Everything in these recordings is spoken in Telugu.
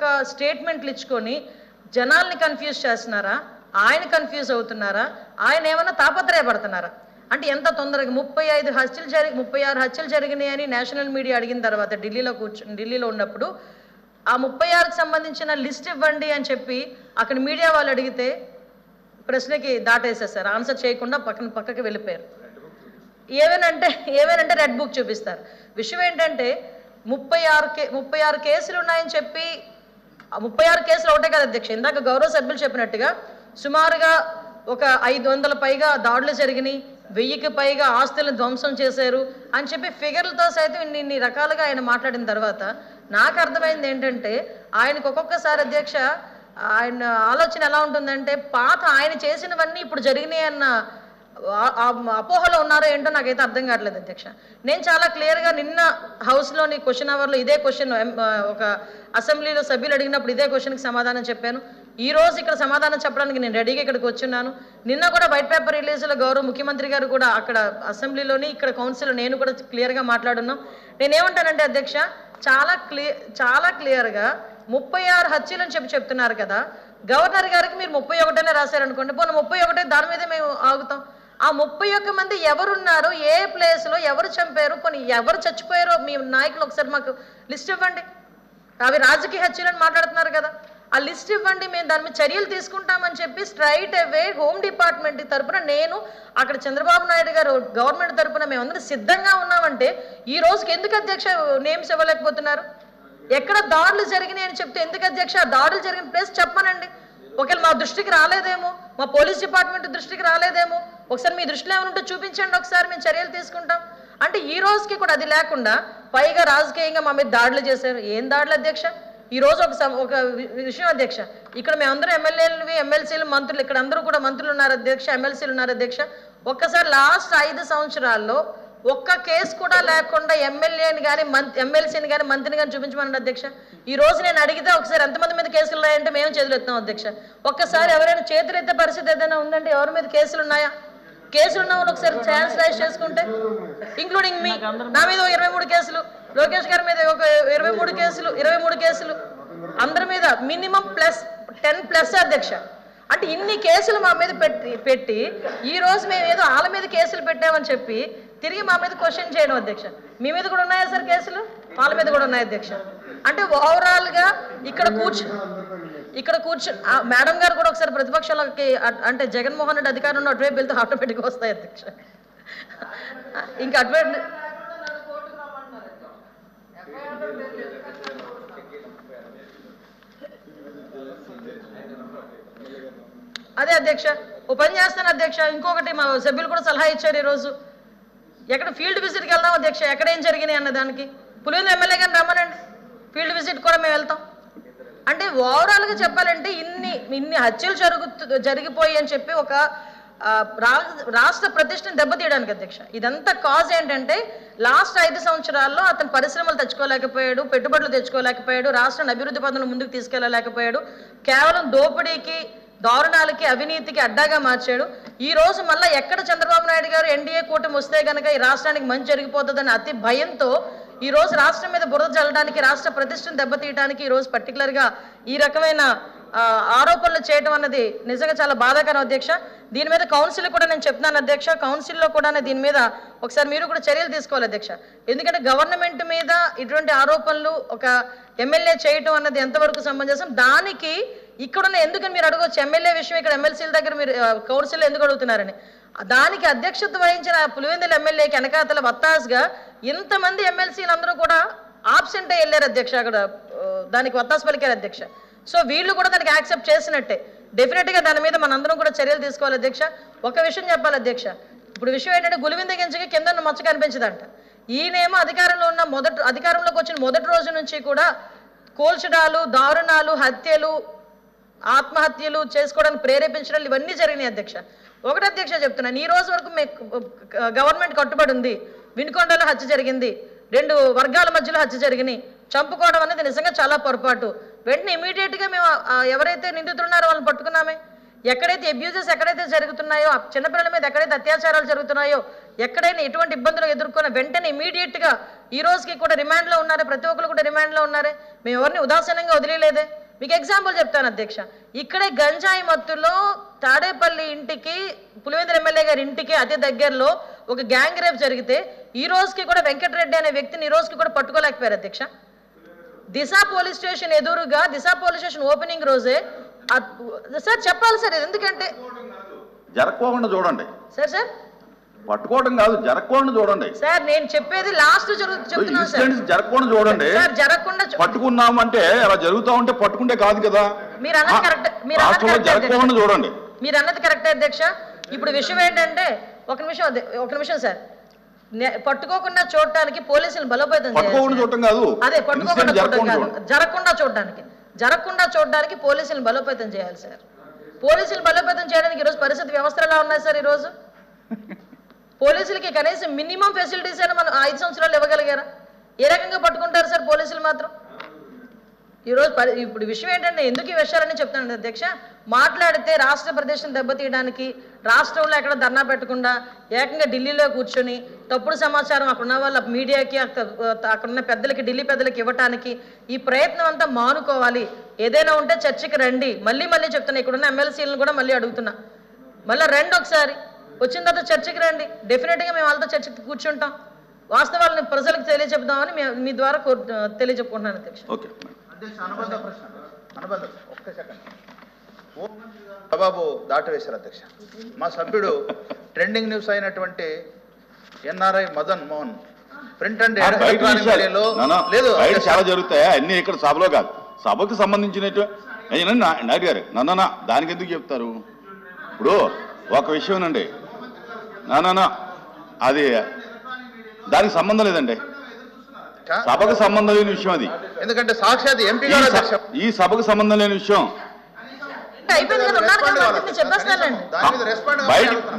ఒక్కొక్క స్టేట్మెంట్లు ఇచ్చుకొని జనాల్ని కన్ఫ్యూజ్ చేస్తున్నారా, ఆయన కన్ఫ్యూజ్ అవుతున్నారా, ఆయన ఏమన్నా తాపత్రయపడుతున్నారా? అంటే ఎంత తొందరగా 36 హత్యలు జరిగినాయని నేషనల్ మీడియా అడిగిన తర్వాత ఢిల్లీలో ఉన్నప్పుడు ఆ 36కి సంబంధించిన లిస్ట్ ఇవ్వండి అని చెప్పి అక్కడ మీడియా వాళ్ళు అడిగితే ప్రశ్నకి దాటేసేసారు, ఆన్సర్ చేయకుండా పక్కకి వెళ్ళిపోయారు. ఏమేనంటే రెడ్ బుక్ చూపిస్తారు. విషయం ఏంటంటే 36 కేసులు ఉన్నాయని చెప్పి 36 కేసులు ఒకటే కదా అధ్యక్ష, ఇందాక గౌరవ సభ్యులు చెప్పినట్టుగా సుమారుగా ఒక 500 పైగా దాడులు జరిగినాయి, 1000కి పైగా ఆస్తులను ధ్వంసం చేశారు అని చెప్పి ఫిగర్లతో సైతం ఇన్ని రకాలుగా ఆయన మాట్లాడిన తర్వాత నాకు అర్థమైంది ఏంటంటే ఆయనకు ఒక్కొక్కసారి అధ్యక్ష ఆయన ఆలోచన ఎలా ఉంటుందంటే పాత ఆయన చేసినవన్నీ ఇప్పుడు జరిగినాయి అన్న అపోహలో ఉన్నారో ఏంటో నాకైతే అర్థం కావట్లేదు అధ్యక్ష. నేను చాలా క్లియర్గా నిన్న హౌస్లోని క్వశ్చన్ అవర్లో ఇదే క్వశ్చన్ ఒక అసెంబ్లీలో సభ్యులు అడిగినప్పుడు ఇదే క్వశ్చన్కి సమాధానం చెప్పాను. ఈ రోజు ఇక్కడ సమాధానం చెప్పడానికి నేను రెడీగా ఇక్కడికి వచ్చున్నాను. నిన్న కూడా వైట్ పేపర్ రిలీజ్లో గౌరవ ముఖ్యమంత్రి గారు కూడా అక్కడ అసెంబ్లీలోని ఇక్కడ కౌన్సిల్లో నేను కూడా క్లియర్గా మాట్లాడున్నాం. నేనేమంటానంటే అధ్యక్ష చాలా క్లియర్గా 36 హత్యలు అని చెప్తున్నారు కదా, గవర్నర్ గారికి మీరు 31 రాశారనుకోండి, పోనీ 31 దాని మీదే మేము ఆగుతాం. ఆ 31 మంది ఎవరున్నారు, ఏ ప్లేస్లో ఎవరు చంపారు, పోనీ ఎవరు చచ్చిపోయారో మీ నాయకులు ఒకసారి మాకు లిస్ట్ ఇవ్వండి. అవి రాజకీయ హత్యలని మాట్లాడుతున్నారు కదా, ఆ లిస్ట్ ఇవ్వండి, మేము దాని మీద చర్యలు తీసుకుంటామని చెప్పి స్ట్రైట్ అవే హోమ్ డిపార్ట్మెంట్ తరఫున నేను అక్కడ చంద్రబాబు నాయుడు గారు గవర్నమెంట్ తరఫున మేమందరం సిద్ధంగా ఉన్నామంటే ఈ రోజుకి ఎందుకు అధ్యక్ష నేమ్స్ ఇవ్వలేకపోతున్నారు? ఎక్కడ దాడులు జరిగినాయి అని చెప్తే ఎందుకు అధ్యక్ష దాడులు జరిగిన ప్లేస్ చెప్పమనండి. ఒకవేళ మా దృష్టికి రాలేదేమో, మా పోలీస్ డిపార్ట్మెంట్ దృష్టికి రాలేదేమో, ఒకసారి మీ దృష్టిలో ఏమైనా ఉంటే చూపించండి, ఒకసారి మేము చర్యలు తీసుకుంటాం. అంటే ఈ రోజుకి కూడా అది లేకుండా పైగా రాజకీయంగా మా మీద దాడులు చేశారు. ఏం దాడులు అధ్యక్ష? ఈ రోజు ఒక విషయం అధ్యక్ష, ఇక్కడ మేమందరూ ఎమ్మెల్యేలు ఎమ్మెల్సీలు మంత్రులు ఇక్కడ అందరూ కూడా మంత్రులు ఉన్నారు అధ్యక్ష, ఎమ్మెల్సీలు ఉన్నారు అధ్యక్ష. ఒక్కసారి లాస్ట్ 5 సంవత్సరాల్లో ఒక్క కేసు కూడా లేకుండా ఎమ్మెల్యేని కానీ ఎమ్మెల్సీని కానీ మంత్రిని కానీ చూపించమనండి అధ్యక్ష. ఈ రోజు నేను అడిగితే ఒకసారి ఎంతమంది మీద కేసులు ఉన్నాయంటే మేము చేతులు ఎత్తాం అధ్యక్ష. ఒక్కసారి ఎవరైనా చేతులు ఎత్తే పరిస్థితి ఏదైనా ఉందంటే ఎవరి మీద కేసులు ఉన్నాయా? కేసులు ఉన్న వాళ్ళు ఒకసారి ఛాన్స్ రైజ్ చేసుకుంటే, ఇంక్లూడింగ్ మీ, నా మీద 23 కేసులు, లోకేష్ గారి మీద ఒక 23 కేసులు అందరి మీద మినిమం +10 అధ్యక్ష. అంటే ఇన్ని కేసులు మా మీద పెట్టి ఈ రోజు మేము ఏదో వాళ్ళ మీద కేసులు పెట్టామని చెప్పి తిరిగి మా మీద క్వశ్చన్ చేయడం అధ్యక్ష. మీ మీద కూడా ఉన్నాయా సార్ కేసులు? వాళ్ళ మీద కూడా ఉన్నాయి అధ్యక్ష. అంటే ఓవరాల్గా ఇక్కడ కూర్చు మేడం గారు కూడా ఒకసారి ప్రతిపక్షాలకి అంటే జగన్మోహన్ రెడ్డి అధికారంలో అటువైపు వెళ్తే ఆటోమేటిక్గా వస్తాయి అధ్యక్ష. ఇంకా అటువైపు అదే అధ్యక్ష ఓ పని చేస్తాను అధ్యక్ష. ఇంకొకటి మా సభ్యులు కూడా సలహా ఇచ్చారు ఈరోజు, ఎక్కడ ఫీల్డ్ విజిట్కి వెళ్దాం అధ్యక్ష, ఎక్కడ ఏం జరిగినాయి అన్న దానికి పులివెందుల ఎమ్మెల్యే గారిని రమ్మనండి, ఫీల్డ్ విజిట్ కూడా మేము వెళ్తాం. అంటే ఓవరాల్గా చెప్పాలంటే ఇన్ని హత్యలు జరిగిపోయి అని చెప్పి ఒక రాష్ట్ర ప్రతిష్టను దెబ్బతీయడానికి అధ్యక్ష. ఇదంతా కాజ్ ఏంటంటే లాస్ట్ 5 సంవత్సరాల్లో అతను పరిశ్రమలు తెచ్చుకోలేకపోయాడు, పెట్టుబడులు తెచ్చుకోలేకపోయాడు, రాష్ట్రాన్ని అభివృద్ధి పథంలో ముందుకు తీసుకెళ్ళలేకపోయాడు, కేవలం దోపిడీకి దారుణాలకి అవినీతికి అడ్డాగా మార్చాడు. ఈ రోజు మళ్ళీ ఎక్కడ చంద్రబాబు నాయుడు గారు ఎన్డీఏ కూటమి వస్తే కనుక ఈ రాష్ట్రానికి మంచి జరిగిపోతుందని అతి భయంతో ఈ రోజు రాష్ట్రం మీద బురద జల్లడానికి, రాష్ట్ర ప్రతిష్టను దెబ్బతీయడానికి ఈరోజు పర్టికులర్గా ఈ రకమైన ఆరోపణలు చేయడం అన్నది నిజంగా చాలా బాధాకరం అధ్యక్ష. దీని మీద కౌన్సిల్ కూడా నేను చెప్తున్నాను అధ్యక్ష, కౌన్సిల్లో కూడా దీని మీద ఒకసారి మీరు కూడా చర్యలు తీసుకోవాలి అధ్యక్ష. ఎందుకంటే గవర్నమెంట్ మీద ఇటువంటి ఆరోపణలు ఒక ఎమ్మెల్యే చేయటం అన్నది ఎంతవరకు సమంజసం? దానికి ఇక్కడున్న ఎందుకని మీరు అడగవచ్చు, ఎమ్మెల్యే విషయం ఇక్కడ ఎమ్మెల్సీల దగ్గర మీరు కౌన్సిల్లో ఎందుకు అడుగుతున్నారని. దానికి అధ్యక్షత వహించిన పులివెందుల ఎమ్మెల్యేకి వెనకాతల వత్తాసుగా ఇంతమంది ఎమ్మెల్సీలు అందరూ కూడా ఆబ్సెంట్ అయ్యి వెళ్ళారు అధ్యక్ష, అక్కడ దానికి వత్తాసు పలికారు అధ్యక్ష. సో వీళ్ళు కూడా దానికి యాక్సెప్ట్ చేసినట్టే. డెఫినెట్గా దాని మీద మనందరం కూడా చర్యలు తీసుకోవాలి అధ్యక్ష. ఒక విషయం చెప్పాలి అధ్యక్ష, ఇప్పుడు విషయం ఏంటంటే గులివింద గింజకి కింద మచ్చ కనిపించదంట. ఈయనేమో అధికారంలోకి వచ్చిన మొదటి రోజు నుంచి కూడా కోల్చడాలు, దారుణాలు, హత్యలు, ఆత్మహత్యలు చేసుకోవడానికి ప్రేరేపించడాలు ఇవన్నీ జరిగినాయి అధ్యక్ష. ఒకటి అధ్యక్ష చెప్తున్నాను, ఈ రోజు వరకు గవర్నమెంట్ కట్టుబడి ఉంది. వినుకొండలో హత్య జరిగింది, 2 వర్గాల మధ్యలో హత్య జరిగినాయి, చంపుకోవడం అనేది నిజంగా చాలా పొరపాటు. వెంటనే ఇమీడియట్గా మేము ఎవరైతే నిందితులు ఉన్నారో వాళ్ళని పట్టుకున్నామే. ఎక్కడైతే అబ్యూజెస్ ఎక్కడైతే జరుగుతున్నాయో, చిన్నపిల్లల మీద ఎక్కడైతే అత్యాచారాలు జరుగుతున్నాయో, ఎక్కడైనా ఎటువంటి ఇబ్బందులు ఎదుర్కొన్న వెంటనే ఇమీడియట్గా ఈ రోజుకి కూడా రిమాండ్లో ఉన్నారే, ప్రతి ఒక్కరు కూడా రిమాండ్లో ఉన్నారే, మేము ఎవరిని ఉదాసీనంగా వదిలేదే. మీకు ఎగ్జాంపుల్ చెప్తాను అధ్యక్ష, ఇక్కడే గంజాయి మత్తులో తాడేపల్లి ఇంటికి, పులివెందుల ఎమ్మెల్యే గారి ఇంటికి అతి దగ్గరలో ఒక గ్యాంగ్ రేప్ జరిగితే ఈ రోజుకి కూడా వెంకటరెడ్డి అనే వ్యక్తిని ఈ రోజుకి కూడా పట్టుకోలేకపోయారు అధ్యక్ష. దిశ పోలీస్ స్టేషన్ ఎదురుగా, దిశ పోలీస్ స్టేషన్ ఓపెనింగ్ రోజే సార్ చెప్పాలి సార్, ఎందుకంటే జరగకుండా చూడండి సార్. సార్ పట్టుకోవడం కాదు, జరగకుండా చూడండి సార్. నేను చెప్పేది లాస్ట్ చెప్తున్నాను సార్, జరగకుండా చూడండి సార్. జరగకుండా పట్టుకున్నాం అంటే అలా జరుగుతా ఉంటే పట్టుకుంటే కాదు కదా. మీరు అన్నది కరెక్ట్, జరగకుండా చూడండి. మీరు అన్నది కరెక్టే అధ్యక్ష. ఇప్పుడు విషయం ఏంటంటే ఒక నిమిషం సార్, పట్టుకోకుండా చూడటానికి పోలీసులు బలోపేతం చూడటం కాదు, అదే పట్టుకోకుండా చూడటం కాదు, జరగకుండా చూడడానికి పోలీసులు బలోపేతం చేయాలి సార్. పోలీసులు బలోపేతం చేయడానికి ఈరోజు పరిస్థితి వ్యవస్థలు ఎలా ఉన్నాయి సార్? ఈరోజు పోలీసులకి కనీసం మినిమం ఫెసిలిటీస్ అయినా మనం 5 సంవత్సరాలు ఇవ్వగలిగారా? ఏ రకంగా పట్టుకుంటారు సార్ పోలీసులు మాత్రం? ఈరోజు ఇప్పుడు విషయం ఏంటంటే ఎందుకు ఈ విషయాలని చెప్తాను అధ్యక్ష, మాట్లాడితే రాష్ట్ర ప్రదేశం దెబ్బతీయడానికి, రాష్ట్రంలో ఎక్కడ ధర్నా పెట్టకుండా ఏకంగా ఢిల్లీలో కూర్చొని తప్పుడు సమాచారం అక్కడున్న వాళ్ళ మీడియాకి, అక్కడున్న పెద్దలకి, ఢిల్లీ పెద్దలకి ఇవ్వటానికి ఈ ప్రయత్నం అంతా మానుకోవాలి. ఏదైనా ఉంటే చర్చకి రండి. మళ్ళీ చెప్తున్నా, ఇక్కడున్న ఎమ్మెల్సీలను కూడా మళ్ళీ అడుగుతున్నా, మళ్ళీ రండి ఒకసారి, వచ్చిన తర్వాత చర్చకి రండి. డెఫినెట్గా మేము వాళ్ళతో చర్చకి కూర్చుంటాం, వాస్తవాలను ప్రజలకు తెలియజెప్దామని మీ ద్వారా తెలియజెప్పుకుంటున్నాను అధ్యక్ష. బాబు దాటవేశారు అధ్యక్ష. మా సభ్యుడు ట్రెండింగ్ న్యూస్ అయినటువంటి NRI Madan Mohan print and electronic మీడియాలో లేదు చాలా జరుగుతాయా అన్ని, ఇక్కడ సభలో కాదు, సభకు సంబంధించినట్టు నాయుడు గారు నాన్న దానికి ఎందుకు చెప్తారు? ఇప్పుడు ఒక విషయం అండి, నాన్న అది దానికి సంబంధం లేదండి, సభకు సంబంధం లేని విషయం అది. ఎందుకంటే సాక్షాత్ ఎంపీ ఈ సభకు సంబంధం లేని విషయం.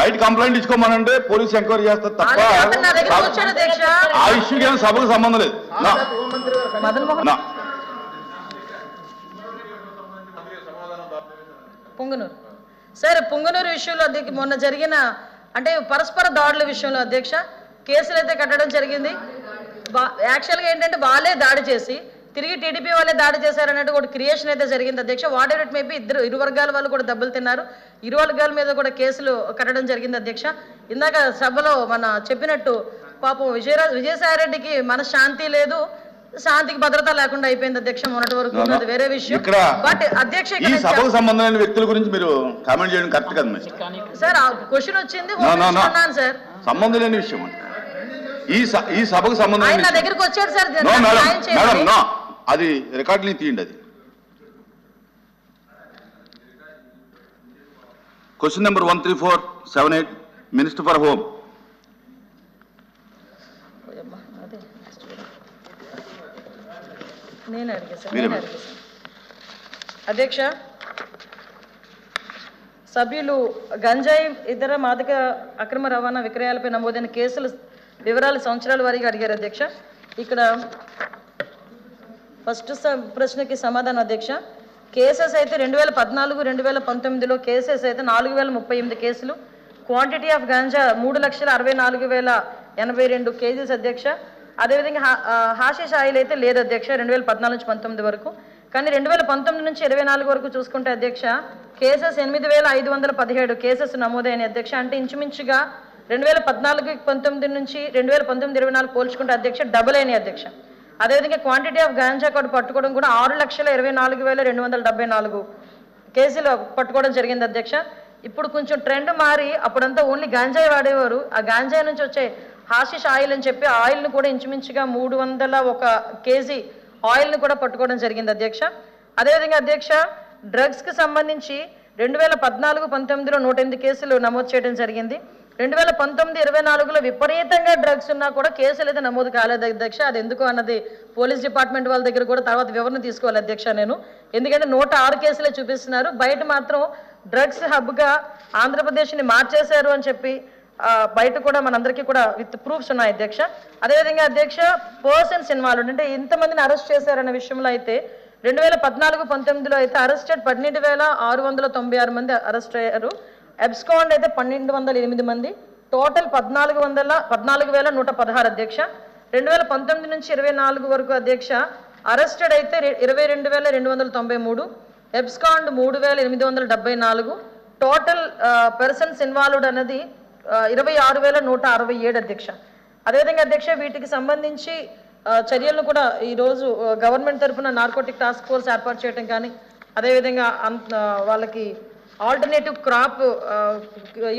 బయట కంప్లైంట్ ఇచ్చుకోమనంటే పోలీసు ఎంక్వైరీ చేస్తారు తప్ప ఆ ఇష్యూకి ఏమైనా సభకు సంబంధం లేదు. పొంగనూరు సార్, పొంగనూరు విషయంలో మొన్న జరిగిన అంటే పరస్పర దాడుల విషయంలో అధ్యక్ష కేసులు అయితే కట్టడం జరిగింది. యాక్చువల్గా ఏంటంటే వాళ్ళే దాడి చేసి తిరిగి టీడీపీ వాళ్ళే దాడి చేశారన్నట్టు ఒక క్రియేషన్ అయితే జరిగింది అధ్యక్ష. What ever it may be, ఇరు వర్గాల వాళ్ళు కూడా దెబ్బలు తిన్నారు, ఇరు వర్గాల మీద కూడా కేసులు కట్టడం జరిగింది అధ్యక్ష. ఇందాక సభలో మన చెప్పినట్టు పాపం విజయసాయిరెడ్డికి మన శాంతి లేదు, శాంతికి భద్రత లేకుండా అయిపోయింది అధ్యక్ష మొన్నటి వరకు, అది వేరే విషయం. బట్ అధ్యక్ష సభకు సంబంధమైన వ్యక్తుల గురించి మీరు కామెంట్ చేయడం కరెక్ట్ కదా సార్. క్వశ్చన్ వచ్చింది సార్, సంబంధం లేని విషయం ఈ సభకు సంబంధం ఆయన నా దగ్గరికి వచ్చాడు సార్, అది రికార్డుని తీయండి. అది question number 13478 minister for home. నేను అడిగాను అధ్యక్ష. సభ్యులు గంజాయి ఇతర మాదక అక్రమ రవాణా విక్రయాలపై నమోదైన కేసుల వివరాలు సంవత్సరాల వారీగా అడిగారు అధ్యక్ష. ఇక్కడ ఫస్ట్ ప్రశ్నకి సమాధానం అధ్యక్ష. కేసెస్ అయితే 2014, 2019లో కేసెస్ అయితే 4038 కేసులు. క్వాంటిటీ ఆఫ్ గాంజా 3,64,082 కేజీస్ అధ్యక్ష. అదేవిధంగా హాషిష్ ఆయిల్ అయితే లేదు అధ్యక్ష 2014 నుంచి 19 వరకు. కానీ 2019 నుంచి 24 వరకు చూసుకుంటే అధ్యక్ష కేసెస్ 8,517 కేసెస్ నమోదైన అధ్యక్ష. అంటే ఇంచుమించుగా 2014-19 నుంచి 2019-24 పోల్చుకుంటే అధ్యక్ష డబుల్ అయినాయి అధ్యక్ష. అదేవిధంగా క్వాంటిటీ ఆఫ్ గాంజా కూడా పట్టుకోవడం కూడా 6,24,274 కేసులు పట్టుకోవడం జరిగింది అధ్యక్ష. ఇప్పుడు కొంచెం ట్రెండ్ మారి అప్పుడంతా ఓన్లీ గాంజాయి వాడేవారు, ఆ గాంజాయి నుంచి వచ్చే హాషిష్ ఆయిల్ అని చెప్పి ఆయిల్ను కూడా ఇంచుమించుగా 301 కేజీ ఆయిల్ను కూడా పట్టుకోవడం జరిగింది అధ్యక్ష. అదేవిధంగా అధ్యక్ష డ్రగ్స్కి సంబంధించి 2014-19లో 108 కేసులు నమోదు చేయడం జరిగింది. 2019-24లో విపరీతంగా డ్రగ్స్ ఉన్నా కూడా కేసులు అయితే నమోదు కాలేదు అధ్యక్ష. అది ఎందుకు అన్నది పోలీస్ డిపార్ట్మెంట్ వాళ్ళ దగ్గర కూడా తర్వాత వివరణ తీసుకోవాలి అధ్యక్ష నేను. ఎందుకంటే 106 కేసులే చూపిస్తున్నారు, బయట మాత్రం డ్రగ్స్ హబ్గా ఆంధ్రప్రదేశ్ని మార్చేశారు అని చెప్పి బయట కూడా మనందరికీ కూడా విత్ ప్రూఫ్స్ ఉన్నాయి అధ్యక్ష. అదేవిధంగా అధ్యక్ష పర్సన్స్ ఇన్వాల్వ్డ్ అంటే ఇంతమందిని అరెస్ట్ చేశారన్న విషయంలో అయితే 2014-19లో అయితే అరెస్టెడ్ 12,696 మంది అరెస్ట్ అయ్యారు. అబ్స్కాండ్ అయితే 1,208 మంది, టోటల్ 14,116 అధ్యక్ష. 2019 నుంచి 24 వరకు అధ్యక్ష అరెస్టెడ్ అయితే 22,293, ఎబ్స్కాండ్ 3,874, టోటల్ పర్సన్స్ ఇన్వాల్వ్డ్ అన్నది 26,167 అధ్యక్ష. అదేవిధంగా అధ్యక్ష వీటికి సంబంధించి చర్యలను కూడా ఈరోజు గవర్నమెంట్ తరఫున నార్కోటిక్ టాస్క్ ఫోర్స్ ఏర్పాటు చేయడం కానీ, అదేవిధంగా వాళ్ళకి ఆల్టర్నేటివ్ క్రాప్ ఇవ్వడం